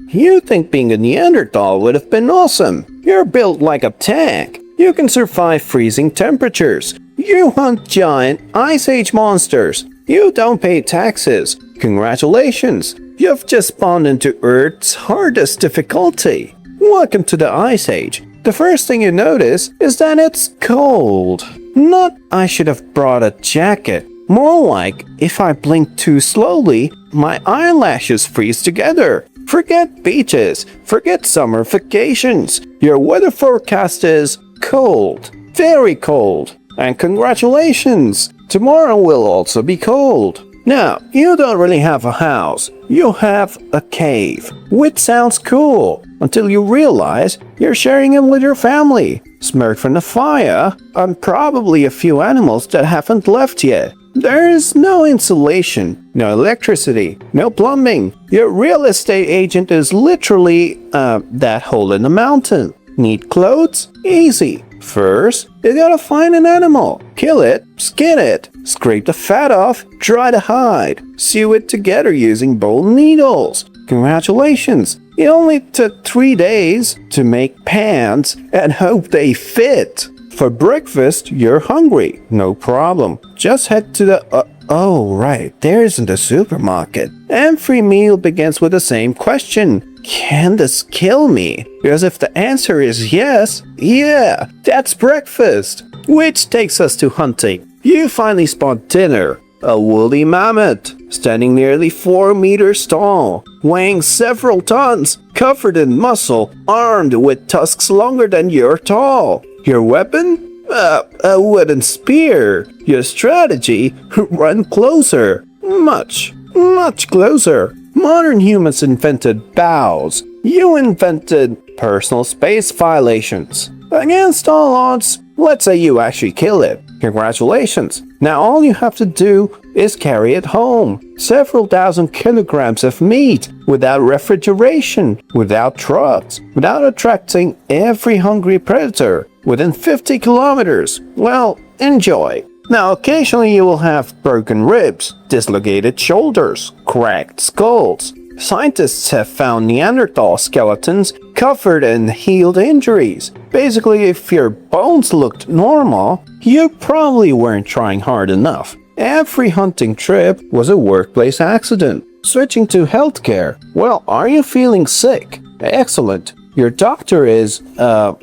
You think being a Neanderthal would have been awesome. You're built like a tank. You can survive freezing temperatures. You hunt giant Ice Age monsters. You don't pay taxes. Congratulations. You've just spawned into Earth's hardest difficulty. Welcome to the Ice Age. The first thing you notice is that it's cold. Not I should have brought a jacket. More like, if I blink too slowly, my eyelashes freeze together. Forget beaches. Forget summer vacations. Your weather forecast is cold. Very cold. And congratulations. Tomorrow will also be cold. Now, you don't really have a house. You have a cave, which sounds cool, until you realize you're sharing it with your family. Smoke from the fire, and probably a few animals that haven't left yet. There's no insulation, no electricity, no plumbing. Your real estate agent is literally, that hole in the mountain. Need clothes? Easy. First, you gotta find an animal, kill it, skin it, scrape the fat off, dry the hide, sew it together using bone needles. Congratulations, it only took 3 days to make pants and hope they fit. For breakfast, you're hungry, no problem. Just head to the, oh right, there isn't a supermarket. Every meal begins with the same question. Can this kill me? Because if the answer is yes, yeah, that's breakfast. Which takes us to hunting. You finally spot dinner. A woolly mammoth, standing nearly 4 meters tall, weighing several tons, covered in muscle, armed with tusks longer than you're tall. Your weapon? A wooden spear. Your strategy? Run closer. Much closer. Modern humans invented bows. You invented personal space violations. Against all odds, let's say you actually kill it. Congratulations. Now all you have to do is carry it home. Several thousand kilograms of meat, without refrigeration, without trucks, without attracting every hungry predator, within 50 kilometers. Well, enjoy. Now, occasionally you will have broken ribs, dislocated shoulders, cracked skulls. Scientists have found Neanderthal skeletons covered in healed injuries. Basically, if your bones looked normal, you probably weren't trying hard enough. Every hunting trip was a workplace accident. Switching to healthcare. Well, are you feeling sick? Excellent. Your doctor is,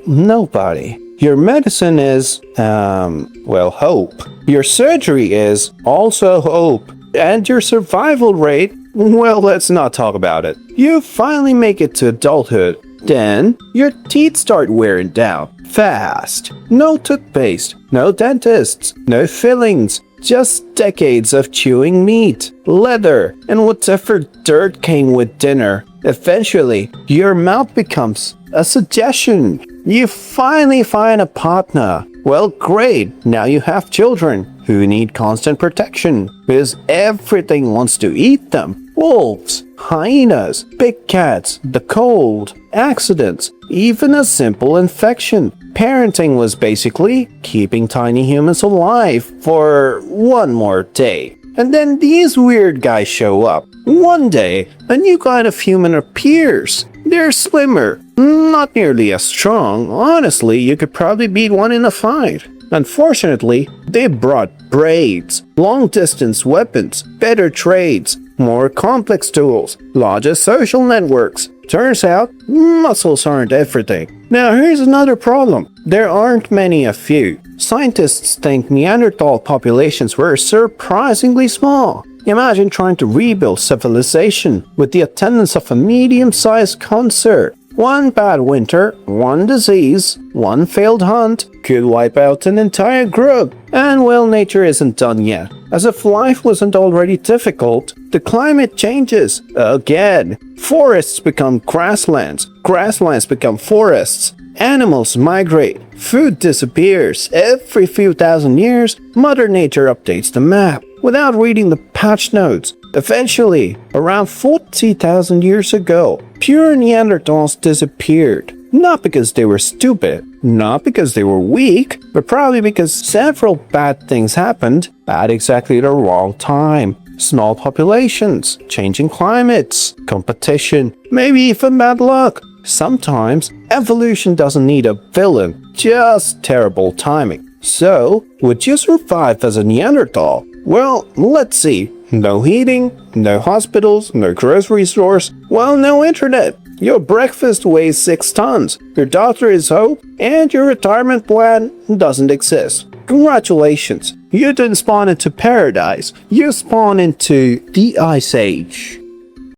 nobody. Your medicine is, hope. Your surgery is also hope. And your survival rate, well, let's not talk about it. You finally make it to adulthood. Then, your teeth start wearing down. Fast. No toothpaste. No dentists. No fillings. Just decades of chewing meat, leather, and whatever dirt came with dinner. Eventually, your mouth becomes a suggestion. You finally find a partner. Well, great. Now you have children who need constant protection because everything wants to eat them. Wolves, hyenas, big cats, the cold, accidents, even a simple infection. Parenting was basically keeping tiny humans alive for one more day. And then these weird guys show up. One day, a new kind of human appears. They're slimmer, not nearly as strong. Honestly, you could probably beat one in a fight. Unfortunately, they brought braids, long-distance weapons, better trades, more complex tools, larger social networks. Turns out, muscles aren't everything. Now here's another problem. There aren't many of you. Scientists think Neanderthal populations were surprisingly small. Imagine trying to rebuild civilization with the attendance of a medium-sized concert. One bad winter, one disease, one failed hunt could wipe out an entire group. And well, nature isn't done yet. As if life wasn't already difficult, the climate changes again. Forests become grasslands, grasslands become forests. Animals migrate, food disappears. Every few thousand years, Mother Nature updates the map without reading the patch notes. Eventually, around 40,000 years ago, pure Neanderthals disappeared. Not because they were stupid, not because they were weak, but probably because several bad things happened at exactly the wrong time. small populations, changing climates, competition, maybe even bad luck. Sometimes evolution doesn't need a villain, just terrible timing. So, would you survive as a Neanderthal? Well, let's see. No heating, no hospitals, no grocery stores, well, no internet. Your breakfast weighs 6 tons, your doctor is Hope, and your retirement plan doesn't exist. Congratulations, you didn't spawn into paradise, you spawned into the Ice Age.